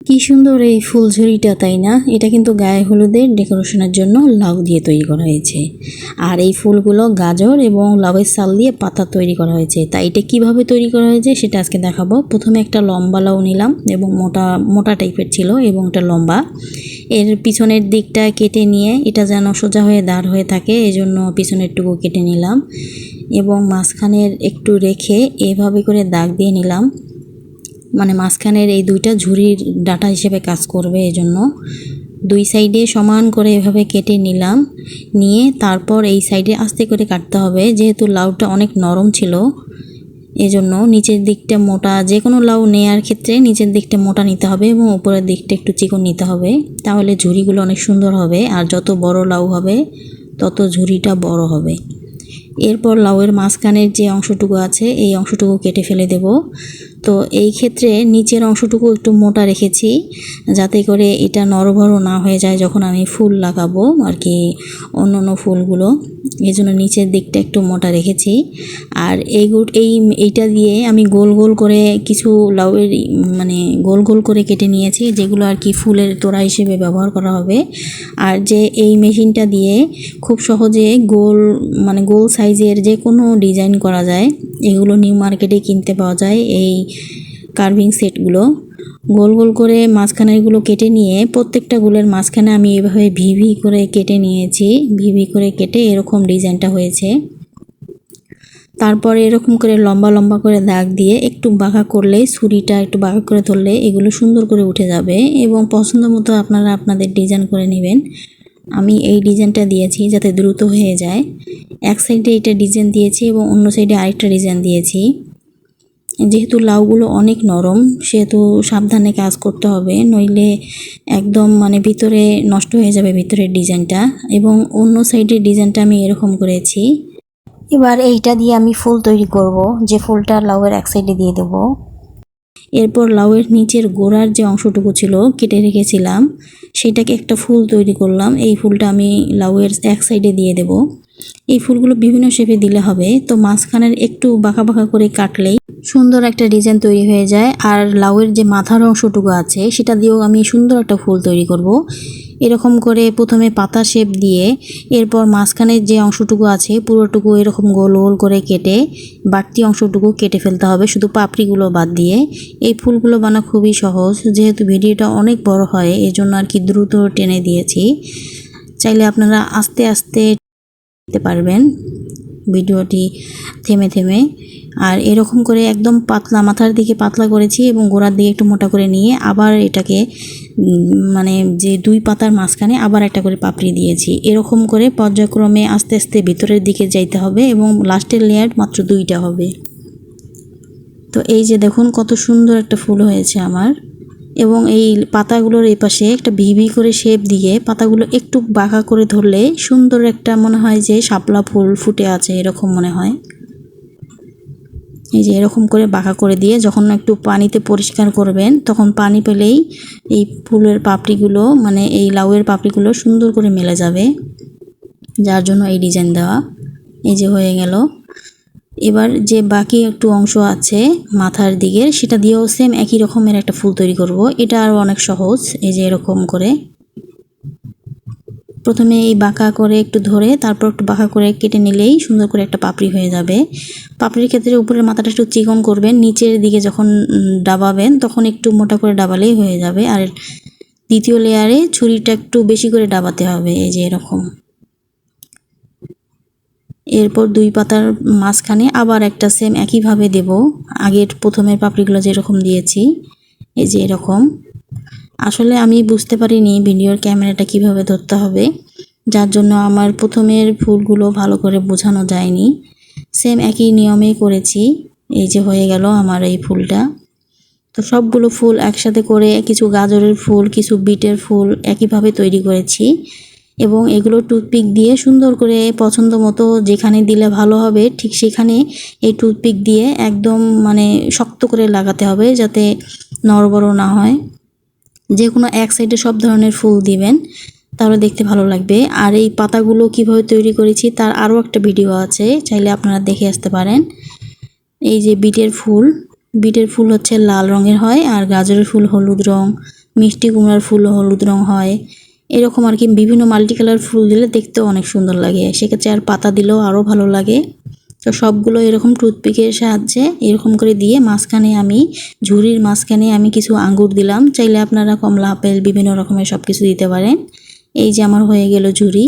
কি সুন্দর এই ফুলঝুরিটা, তাই না? এটা কিন্তু গায়ে হলুদের ডেকোরেশনের জন্য লাউ দিয়ে তৈরি করা হয়েছে। আর এই ফুলগুলো গাজর এবং লাউয়ের ছাল দিয়ে পাতা তৈরি করা হয়েছে। তাই এটা কিভাবে তৈরি করা হয়েছে সেটা আজকে দেখাবো। প্রথমে একটা লম্বা লাউ নিলাম এবং মোটা মোটা টাইপের ছিল এবং এটা লম্বা। এর পিছনের দিকটা কেটে নিয়ে এটা যেন সোজা হয়ে দাঁড় হয়ে থাকে, এই জন্য পিছনেরটুকু কেটে নিলাম এবং মাঝখানের একটু রেখে এভাবে করে দাগ দিয়ে নিলাম। মানে মাঝখানের এই দুইটা ঝুরির ডাটা হিসেবে কাজ করবে, এজন্য দুই সাইডে সমান করে এভাবে কেটে নিলাম। নিয়ে তারপর এই সাইডে আস্তে করে কাটতে হবে, যেহেতু লাউটা অনেক নরম ছিল এজন্য নিচের দিকটা মোটা। যে কোনো লাউ নেয়ার ক্ষেত্রে নিচের দিকটা মোটা নিতে হবে এবং উপরের দিকটা একটু চিকন নিতে হবে, তাহলে ঝুরিগুলো অনেক সুন্দর হবে। আর যত বড় লাউ হবে তত ঝুরিটা বড় হবে। এরপর লাউয়ের মাঝখানের যে অংশটুকু আছে এই অংশটুকু কেটে ফেলে দেব। তো এই ক্ষেত্রে নিচের অংশটুকু একটু মোটা রেখেছি, যাতে করে এটা নরবর না হয়ে যায় যখন আমি ফুল লাগাবো আর কি, অন্য ফুলগুলো। এই জন্য নিচের দিকটা একটু মোটা রেখেছি। আর এইটা দিয়ে আমি গোল গোল করে কিছু লাউয়ের মানে গোল গোল করে কেটে নিয়েছি, যেগুলো আর কি ফুলের তোড়া হিসেবে ব্যবহার করা হবে। আর যে এই মেশিনটা দিয়ে খুব সহজে গোল সাইজের যে কোনো ডিজাইন করা যায়, এগুলো নিউ মার্কেটে কিনতে পাওয়া যায়। এই কার্ভিং সেটগুলো গোল গোল করে মাঝখানেরগুলো কেটে নিয়ে প্রত্যেকটা গোলের মাঝখানে আমি এভাবে ভিভি করে কেটে নিয়েছি। ভিভি করে কেটে এরকম ডিজাইনটা হয়েছে। তারপরে এরকম করে লম্বা লম্বা করে দাগ দিয়ে একটু বাঁকা করলে, ছুরিটা একটু বাঁকা করে ধরলে এগুলো সুন্দর করে উঠে যাবে এবং পছন্দ মতো আপনারা আপনাদের ডিজাইন করে নেবেন। আমি এই ডিজাইনটা দিয়েছি যাতে দ্রুত হয়ে যায়। এক সাইডে এটা ডিজাইন দিয়েছি এবং অন্য সাইডে আরেকটা ডিজাইন দিয়েছি। যেহেতু লাউগুলো অনেক নরম সেহেতু সাবধানে কাজ করতে হবে, নইলে একদম মানে ভিতরে নষ্ট হয়ে যাবে ভিতরের ডিজাইনটা। এবং অন্য সাইডের ডিজাইনটা আমি এরকম করেছি। এবার এইটা দিয়ে আমি ফুল তৈরি করব, যে ফুলটা লাউয়ের এক সাইডে দিয়ে দেব। এরপর লাউয়ের নিচের গোড়ার যে অংশটুকু ছিল কেটে রেখেছিলাম, সেটাকে একটা ফুল তৈরি করলাম। এই ফুলটা আমি লাউয়ের এক সাইডে দিয়ে দেব। এই ফুলগুলো বিভিন্ন শেপে দিলে হবে, তো মাঝখানের একটু বাঁকা বাঁকা করে কাটলেই সুন্দর একটা ডিজাইন তৈরি হয়ে যায়। আর লাউয়ের যে মাথার অংশটুকু আছে সেটা দিয়েও আমি সুন্দর একটা ফুল তৈরি করব। এরকম করে প্রথমে পাতা শেপ দিয়ে এরপর মাঝখানের যে অংশটুকু আছে পুরোটুকু এরকম গোল গোল করে কেটে বাড়তি অংশটুকু কেটে ফেলতে হবে, শুধু পাপড়িগুলো বাদ দিয়ে। এই ফুলগুলো বানা খুবই সহজ, যেহেতু ভিডিওটা অনেক বড় হয় এজন্য আর কি দ্রুত টেনে দিয়েছি। চাইলে আপনারা আস্তে আস্তে দেখতে পারবেন ভিডিওটি থেমে থেমে। আর এরকম করে একদম পাতলা, মাথার দিকে পাতলা করেছি এবং গোড়ার দিকে একটু মোটা করে নিয়ে আবার এটাকে মানে যে দুই পাতার মাঝখানে আবার একটা করে পাপড়ি দিয়েছি। এরকম করে পর্যায়ক্রমে আস্তে আস্তে ভিতরের দিকে যাইতে হবে এবং লাস্টের লেয়ার মাত্র দুইটা হবে। তো এই যে দেখুন কত সুন্দর একটা ফুল হয়েছে আমার। এবং এই পাতাগুলোর এই পাশে একটা ভিভি করে শেপ দিয়ে পাতাগুলো একটু বাঁকা করে ধরলে সুন্দর একটা মনে হয় যে শাপলা ফুল ফুটে আছে, এরকম মনে হয়। এই যে এরকম করে বাঁকা করে দিয়ে যখন একটু পানিতে পরিষ্কার করবেন তখন পানি পেলেই এই ফুলের পাপড়িগুলো মানে এই লাউয়ের পাপড়িগুলো সুন্দর করে মেলে যাবে, যার জন্য এই ডিজাইন দেওয়া। এই যে হয়ে গেল। এবার যে বাকি একটু অংশ আছে মাথার দিকের, সেটা দিয়েও সেম একই রকমের একটা ফুল তৈরি করব। এটা আরও অনেক সহজ। এই যে এরকম করে প্রথমে এই বাঁকা করে একটু ধরে তারপর একটু বাঁকা করে কেটে নিলেই সুন্দর করে একটা পাপড়ি হয়ে যাবে। পাপড়ির ক্ষেত্রে উপরের মাথাটা একটু চিকন করবেন, নিচের দিকে যখন ডাবাবেন তখন একটু মোটা করে ডাবালেই হয়ে যাবে। আর দ্বিতীয় লেয়ারে ছুরিটা একটু বেশি করে ডাবাতে হবে, এই যে এরকম। এরপর দুই পাতার মাঝখানে আবার একটা সেম একইভাবে দেব, আগের প্রথমের পাপড়িগুলো যেরকম দিয়েছি। এই যে এরকম। আসলে আমি বুঝতে পারিনি ভিডিওর ক্যামেরাটা কিভাবে ধরতে হবে, যার জন্য আমার প্রথমের ফুলগুলো ভালো করে বোঝানো যায়নি। সেম একই নিয়মেই করেছি। এই যে হয়ে গেল আমার এই ফুলটা। তো সবগুলো ফুল একসাথে করে কিছু গাজরের ফুল, কিছু বিটের ফুল একইভাবে তৈরি করেছি এবং এগুলো টুথপিক দিয়ে সুন্দর করে পছন্দ মতো যেখানে দিলে ভালো হবে ঠিক সেখানে এই টুথপিক দিয়ে একদম মানে শক্ত করে লাগাতে হবে, যাতে নড়বড় না হয়। যে কোনো এক সাইডে সব ধরনের ফুল দিবেন, তাহলে দেখতে ভালো লাগবে। আর এই পাতাগুলো কিভাবে তৈরি করেছি তার আরও একটা ভিডিও আছে, চাইলে আপনারা দেখে আসতে পারেন। এই যে বিটের ফুল হচ্ছে লাল রঙের হয় আর গাজরের ফুল হলুদ রং মিষ্টি কুমড়ার ফুল হলুদ রং হয়, এরকম আর কি বিভিন্ন মাল্টি কালার ফুল দিলে দেখতেও অনেক সুন্দর লাগে। সেক্ষেত্রে আর পাতা দিলেও আরও ভালো লাগে। তো সবগুলো এরকম টুথপিকের সাহায্যে এরকম করে দিয়ে মাঝখানে আমি ঝুড়ির মাঝখানে আমি কিছু আঙ্গুর দিলাম। চাইলে আপনারা কমলা, আপেল বিভিন্ন রকমের সব কিছু দিতে পারেন। এই যে আমার হয়ে গেল ঝুড়ি।